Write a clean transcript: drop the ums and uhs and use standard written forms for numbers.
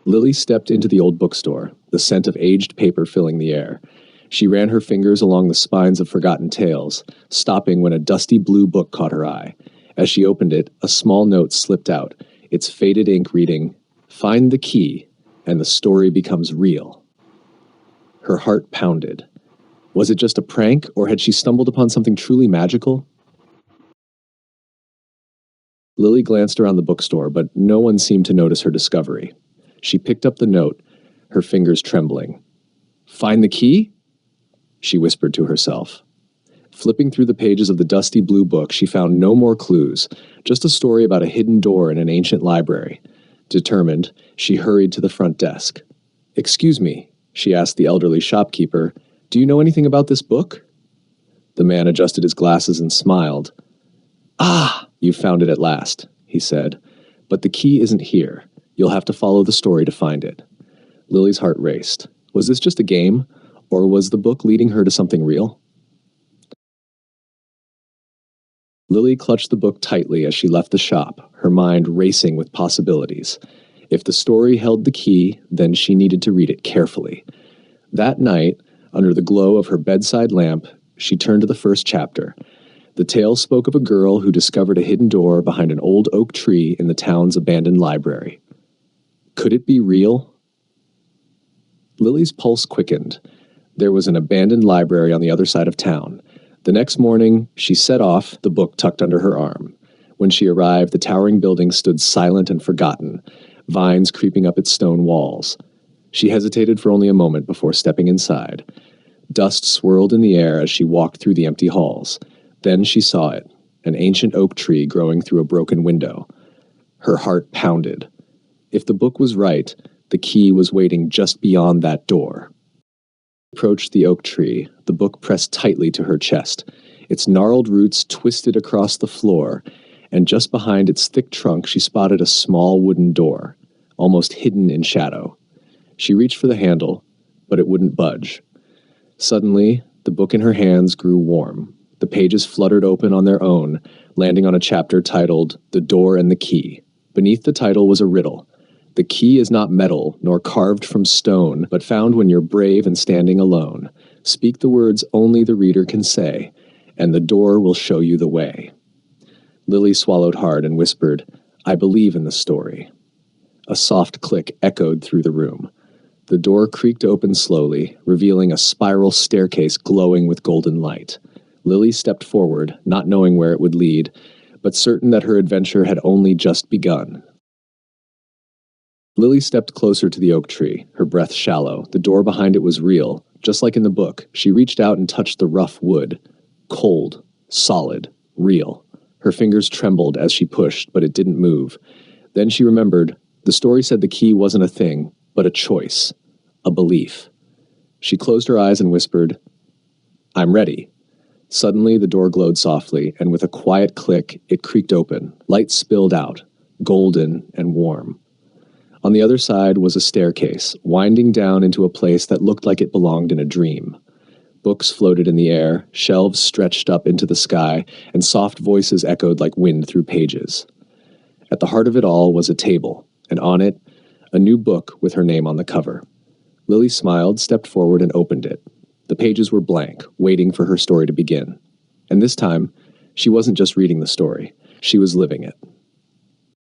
Lily stepped into the old bookstore, the scent of aged paper filling the air. She ran her fingers along the spines of forgotten tales, stopping when a dusty blue book caught her eye. As she opened it, a small note slipped out, its faded ink reading, "Find the key, and the story becomes real." Her heart pounded. Was it just a prank, or had she stumbled upon something truly magical? Lily glanced around the bookstore, but no one seemed to notice her discovery. She picked up the note, her fingers trembling. "Find the key?" she whispered to herself. Flipping through the pages of the dusty blue book, she found no more clues, just a story about a hidden door in an ancient library. Determined, she hurried to the front desk. "Excuse me," she asked the elderly shopkeeper, "do you know anything about this book?" The man adjusted his glasses and smiled. "Ah, you found it at last," he said. "But the key isn't here. You'll have to follow the story to find it." Lily's heart raced. Was this just a game, or was the book leading her to something real? Lily clutched the book tightly as she left the shop, her mind racing with possibilities. If the story held the key, then she needed to read it carefully. That night, under the glow of her bedside lamp, she turned to the first chapter. The tale spoke of a girl who discovered a hidden door behind an old oak tree in the town's abandoned library. Could it be real? Lily's pulse quickened. There was an abandoned library on the other side of town. The next morning, she set off, the book tucked under her arm. When she arrived, the towering building stood silent and forgotten, vines creeping up its stone walls. She hesitated for only a moment before stepping inside. Dust swirled in the air as she walked through the empty halls. Then she saw it, an ancient oak tree growing through a broken window. Her heart pounded. If the book was right, the key was waiting just beyond that door. Approached the oak tree, the book pressed tightly to her chest. Its gnarled roots twisted across the floor, and just behind its thick trunk she spotted a small wooden door, almost hidden in shadow. She reached for the handle, but it wouldn't budge. Suddenly, the book in her hands grew warm. The pages fluttered open on their own, landing on a chapter titled "The Door and the Key." Beneath the title was a riddle. The key is not metal, nor carved from stone, but found when you're brave and standing alone. Speak the words only the reader can say, and the door will show you the way. Lily swallowed hard and whispered, "I believe in the story." A soft click echoed through the room. The door creaked open slowly, revealing a spiral staircase glowing with golden light. Lily stepped forward, not knowing where it would lead, but certain that her adventure had only just begun. Lily stepped closer to the oak tree, her breath shallow. The door behind it was real, just like in the book. She reached out and touched the rough wood. Cold, solid, real. Her fingers trembled as she pushed, but it didn't move. Then she remembered, the story said the key wasn't a thing, but a choice, a belief. She closed her eyes and whispered, "I'm ready." Suddenly, the door glowed softly, and with a quiet click, it creaked open. Light spilled out, golden and warm. On the other side was a staircase, winding down into a place that looked like it belonged in a dream. Books floated in the air, shelves stretched up into the sky, and soft voices echoed like wind through pages. At the heart of it all was a table, and on it, a new book with her name on the cover. Lily smiled, stepped forward, and opened it. The pages were blank, waiting for her story to begin. And this time, she wasn't just reading the story, she was living it.